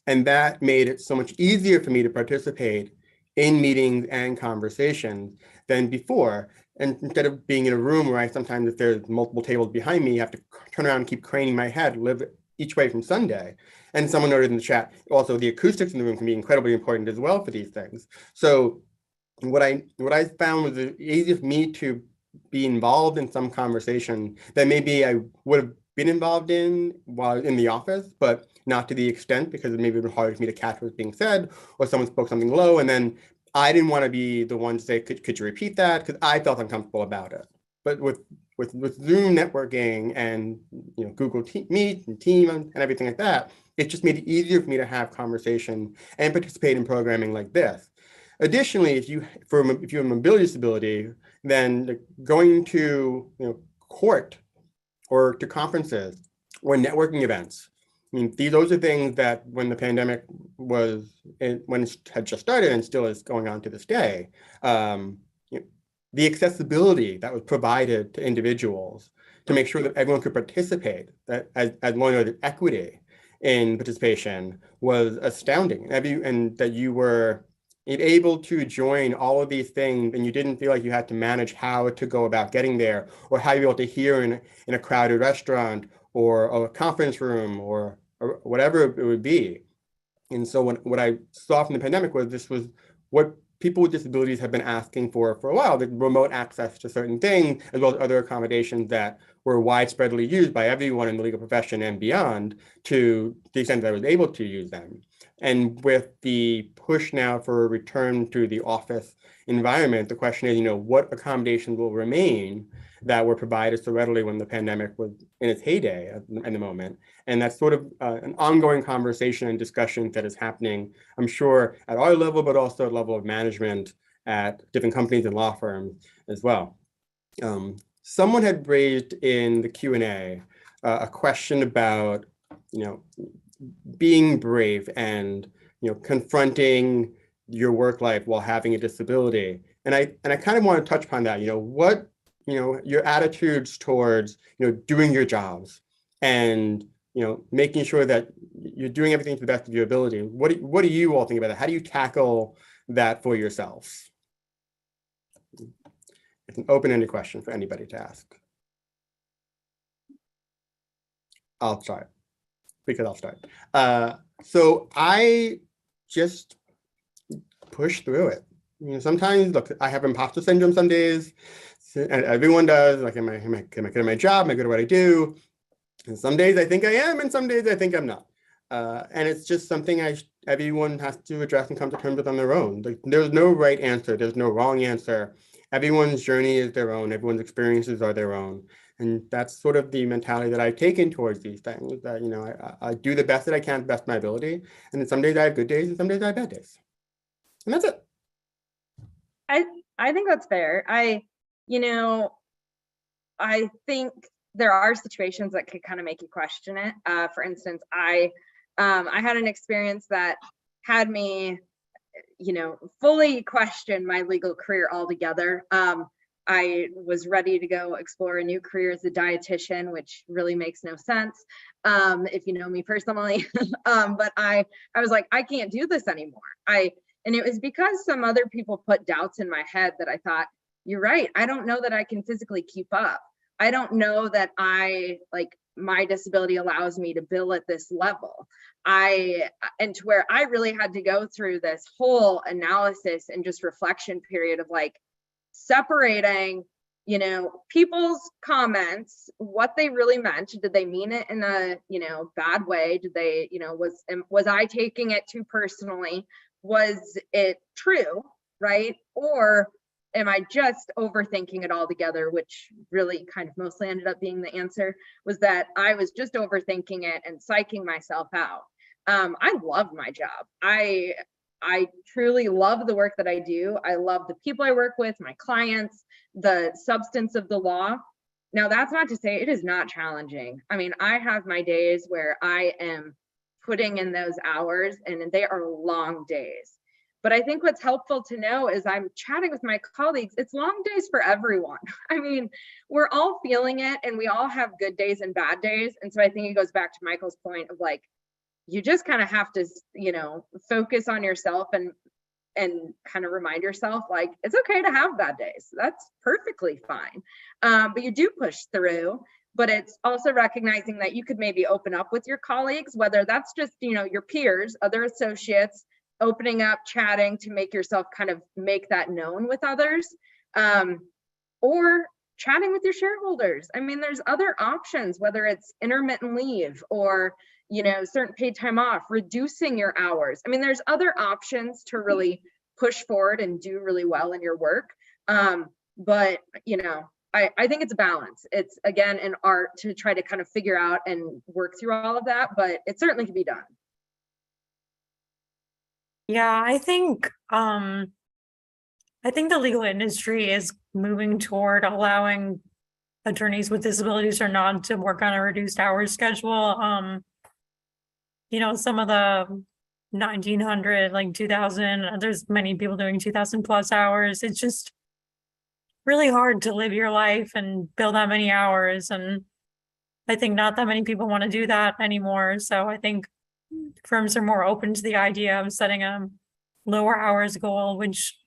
And that made it so much easier for me to participate in meetings and conversations than before. And instead of being in a room where sometimes if there's multiple tables behind me, you have to turn around and keep craning my head, live each way from Sunday. And someone noted in the chat, also the acoustics in the room can be incredibly important as well for these things. So what I found was it easier for me to be involved in some conversation that maybe I would have been involved in while in the office, but not to the extent because it maybe would be harder for me to catch what was being said, or someone spoke something low, and then I didn't want to be the one to say, could you repeat that? Because I felt uncomfortable about it. But with Zoom networking and Google Meet and Team and everything like that, it just made it easier for me to have conversation and participate in programming like this. Additionally, if you have a mobility disability, then going to court or to conferences or networking events. I mean, those are things that when the pandemic when it had just started and still is going on to this day, the accessibility that was provided to individuals to make sure that everyone could participate, that as Lauren noted, equity in participation was astounding. And that you were able to join all of these things and you didn't feel like you had to manage how to go about getting there or how you're able to hear in a crowded restaurant or a conference room or whatever it would be. And so what I saw from the pandemic was this was what people with disabilities have been asking for a while, the remote access to certain things, as well as other accommodations that were widespreadly used by everyone in the legal profession and beyond to the extent that I was able to use them. And with the push now for a return to the office environment, the question is, what accommodations will remain that were provided so readily when the pandemic was in its heyday at the moment. And that's sort of an ongoing conversation and discussion that is happening, I'm sure, at our level, but also at level of management at different companies and law firms as well. Someone had raised in the Q&A a question about, being brave and, confronting your work life while having a disability. And I kind of want to touch upon that, what your attitudes towards, doing your jobs and, making sure that you're doing everything to the best of your ability. What do you all think about that? How do you tackle that for yourselves? It's an open-ended question for anybody to ask. I'll start because I'll start. So I just push through it. Sometimes, look, I have imposter syndrome some days, and everyone does. Like, am I good at my job? Am I good at what I do? And some days I think I am, and some days I think I'm not. And it's just something I everyone has to address and come to terms with on their own. Like, there's no right answer. There's no wrong answer. Everyone's journey is their own. Everyone's experiences are their own. And that's sort of the mentality that I've taken towards these things, that, you know, I do the best that I can, to the best of my ability. And then some days I have good days and some days I have bad days. And that's it. I think that's fair. You know, I think there are situations that could kind of make you question it. For instance, I had an experience that had me, you know, fully question my legal career altogether. I was ready to go explore a new career as a dietitian, which really makes no sense if you know me personally. But I was like, I can't do this anymore. And it was because some other people put doubts in my head that I thought, you're right, I don't know that I can physically keep up. I don't know that my disability allows me to bill at this level. And to where I really had to go through this whole analysis and just reflection period of like separating, you know, people's comments, what they really meant. Did they mean it in a, you know, bad way? Did they, you know, was I taking it too personally? Was it true, right? Or am I just overthinking it all together, which really kind of mostly ended up being the answer, was that I was just overthinking it and psyching myself out. I love my job. I truly love the work that I do. I love the people I work with, my clients, the substance of the law. Now, that's not to say it is not challenging. I mean, I have my days where I am putting in those hours and they are long days. But I think what's helpful to know is I'm chatting with my colleagues, it's long days for everyone. I mean, we're all feeling it and we all have good days and bad days. And so I think it goes back to Michael's point of like, you just kind of have to, you know, focus on yourself and kind of remind yourself like, it's okay to have bad days. That's perfectly fine. But you do push through. But it's also recognizing that you could maybe open up with your colleagues, whether that's just, you know, your peers, other associates, opening up, chatting to make yourself kind of make that known with others, or chatting with your shareholders. I mean, there's other options, whether it's intermittent leave or, you know, certain paid time off, reducing your hours. I mean, there's other options to really push forward and do really well in your work. But, you know, I think it's a balance. It's, again, an art to try to kind of figure out and work through all of that, but it certainly can be done. Yeah, I think the legal industry is moving toward allowing attorneys with disabilities or not to work on a reduced hours schedule. You know, some of the 1900, like 2000, there's many people doing 2000 plus hours. It's just really hard to live your life and bill that many hours. And I think not that many people want to do that anymore. So I think firms are more open to the idea of setting a lower hours goal, which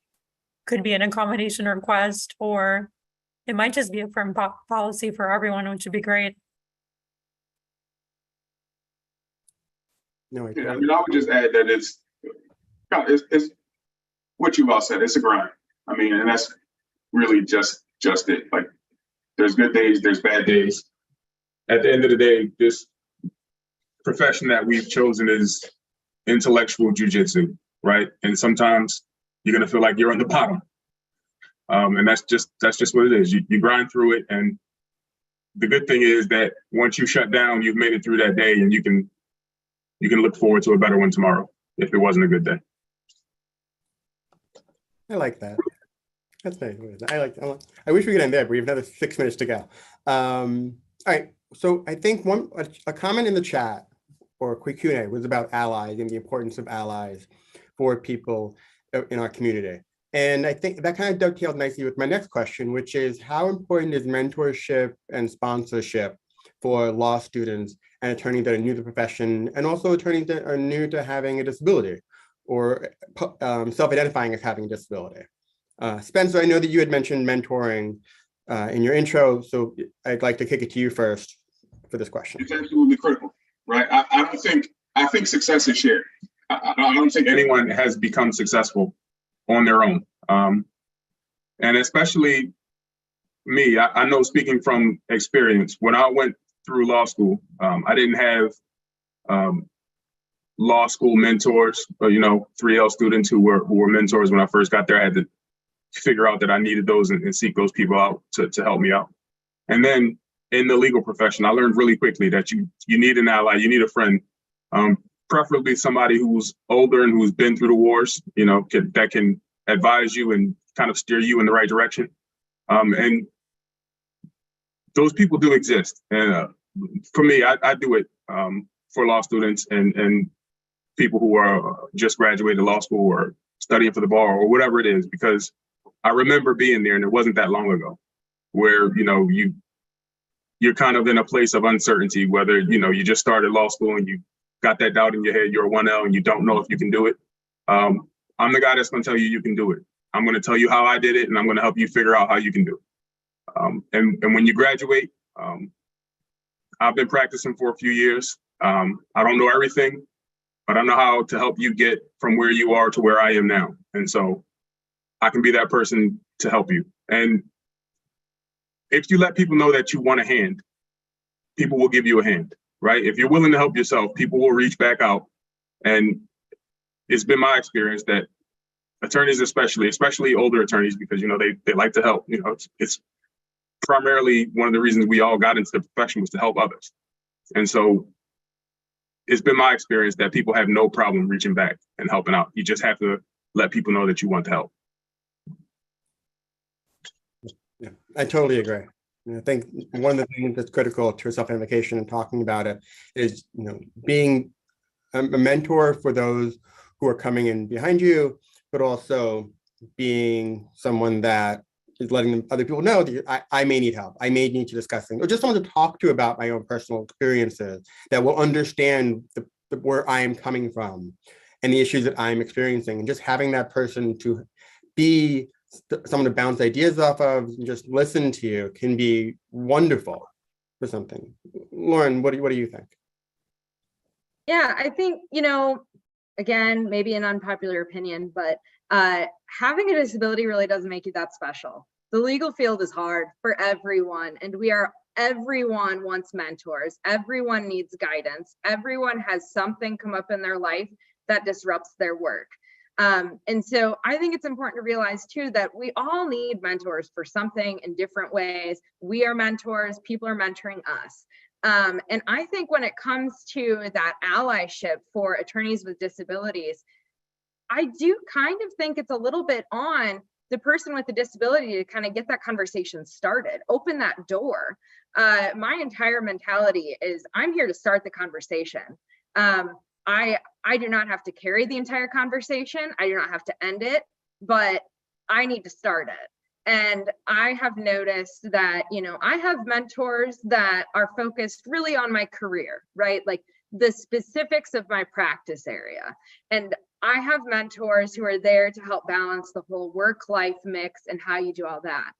could be an accommodation request, or it might just be a firm policy for everyone, which would be great. No, I mean, I would just add that it's what you all said. It's a grind. I mean, and that's really just it. Like, there's good days, there's bad days. At the end of the day, this profession that we've chosen is intellectual jujitsu, right? And sometimes you're gonna feel like you're on the bottom, and that's just what it is. You grind through it, and the good thing is that once you shut down, you've made it through that day, and you can look forward to a better one tomorrow if it wasn't a good day. I like that. That's nice. I wish we could end there, but we have another 6 minutes to go. All right. So I think a comment in the chat or a quick Q&A was about allies and the importance of allies for people in our community. And I think that kind of dovetailed nicely with my next question, which is how important is mentorship and sponsorship for law students and attorneys that are new to the profession, and also attorneys that are new to having a disability or self-identifying as having a disability? Spencer, I know that you had mentioned mentoring in your intro, so I'd like to kick it to you first for this question. It's absolutely critical, right? I think success is shared. I don't think anyone has become successful on their own. And especially me, I know, speaking from experience, when I went through law school, I didn't have law school mentors, 3L students who were mentors when I first got there. I had to figure out that I needed those and seek those people out to help me out. And then in the legal profession, I learned really quickly that you need an ally, you need a friend, preferably somebody who's older and who's been through the wars, that can advise you and kind of steer you in the right direction. And those people do exist. And for me, I do it for law students and people who are just graduated law school or studying for the bar or whatever it is, because I remember being there and it wasn't that long ago where, you're kind of in a place of uncertainty, whether, you just started law school and you got that doubt in your head, you're a 1L and you don't know if you can do it. I'm the guy that's going to tell you can do it. I'm going to tell you how I did it and I'm going to help you figure out how you can do it. And when you graduate, I've been practicing for a few years. I don't know everything, but I know how to help you get from where you are to where I am now. And so I can be that person to help you. And if you let people know that you want a hand, people will give you a hand, right? If you're willing to help yourself, people will reach back out. And it's been my experience that attorneys, especially older attorneys, because, they like to help, it's primarily one of the reasons we all got into the profession was to help others. And so it's been my experience that people have no problem reaching back and helping out. You just have to let people know that you want to help. Yeah, I totally agree. I think one of the things that's critical to self-identification and talking about it is, being a mentor for those who are coming in behind you, but also being someone that is letting other people know that I may need help. I may need to discuss things, or just someone to talk to about my own personal experiences that will understand where I am coming from and the issues that I'm experiencing. And just having that person to be someone to bounce ideas off of and just listen to you can be wonderful for something. Lauren, what do you think? Yeah, I think, again, maybe an unpopular opinion, but having a disability really doesn't make you that special. The legal field is hard for everyone, and everyone wants mentors. Everyone needs guidance. Everyone has something come up in their life that disrupts their work. And so I think it's important to realize too that we all need mentors for something in different ways. We are mentors, people are mentoring us. And I think when it comes to that allyship for attorneys with disabilities, I do kind of think it's a little bit on the person with the disability to kind of get that conversation started, open that door. My entire mentality is I'm here to start the conversation. I do not have to carry the entire conversation. I do not have to end it, but I need to start it. And I have noticed that, I have mentors that are focused really on my career, right? Like the specifics of my practice area. And I have mentors who are there to help balance the whole work-life mix and how you do all that.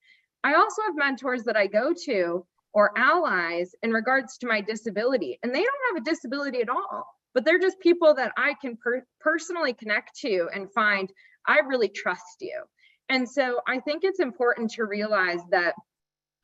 I also have mentors that I go to or allies in regards to my disability, and they don't have a disability at all. But they're just people that I can personally connect to and find, I really trust you. And so I think it's important to realize that,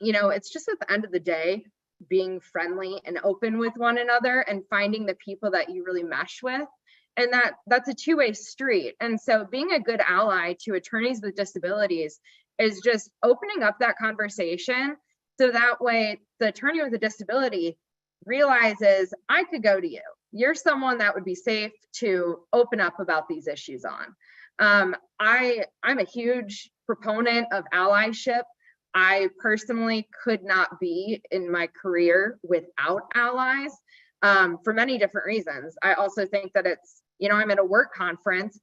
it's just at the end of the day, being friendly and open with one another and finding the people that you really mesh with. And that's a two-way street. And so being a good ally to attorneys with disabilities is just opening up that conversation. So that way the attorney with a disability realizes I could go to you. You're someone that would be safe to open up about these issues on. I'm a huge proponent of allyship. I personally could not be in my career without allies for many different reasons. I also think that it's, I'm at a work conference.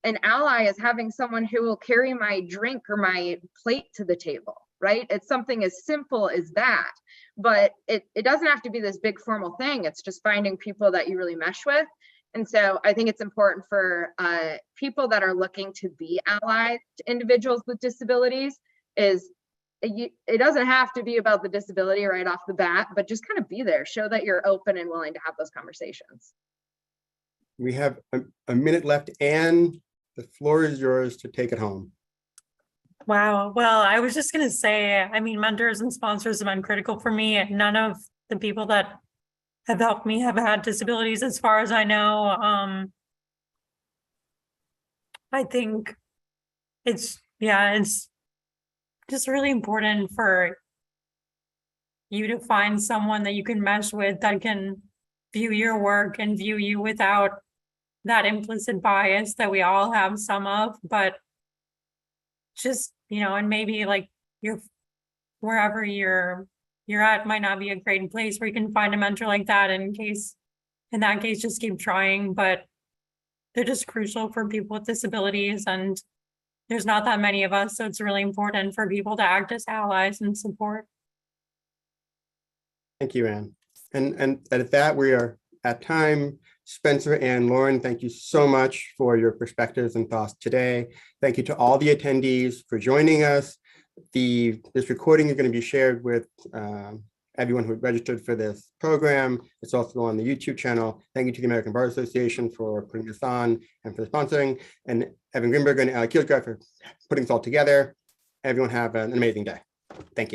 An ally is having someone who will carry my drink or my plate to the table, right? It's something as simple as that. But it doesn't have to be this big formal thing. It's just finding people that you really mesh with. And so I think it's important for people that are looking to be allies to individuals with disabilities is it doesn't have to be about the disability right off the bat, but just kind of be there, show that you're open and willing to have those conversations. We have a minute left. Anne, the floor is yours to take it home. Wow. Well, I was just going to say, mentors and sponsors have been critical for me. None of the people that have helped me have had disabilities as far as I know. I think it's just really important for you to find someone that you can mesh with that can view your work and view you without that implicit bias that we all have some of, but just, and maybe like wherever you're at might not be a great place where you can find a mentor like that. In that case, just keep trying, but they're just crucial for people with disabilities, and there's not that many of us, so it's really important for people to act as allies and support. Thank you, Anne. And at that, we are at time. Spencer and Lauren, thank you so much for your perspectives and thoughts today. Thank you to all the attendees for joining us. This recording is going to be shared with everyone who registered for this program. It's also on the YouTube channel. Thank you to the American Bar Association for putting this on and for the sponsoring, and Evan Greenberg and Alec Kielsgraf for putting this all together. Everyone have an amazing day. Thank you.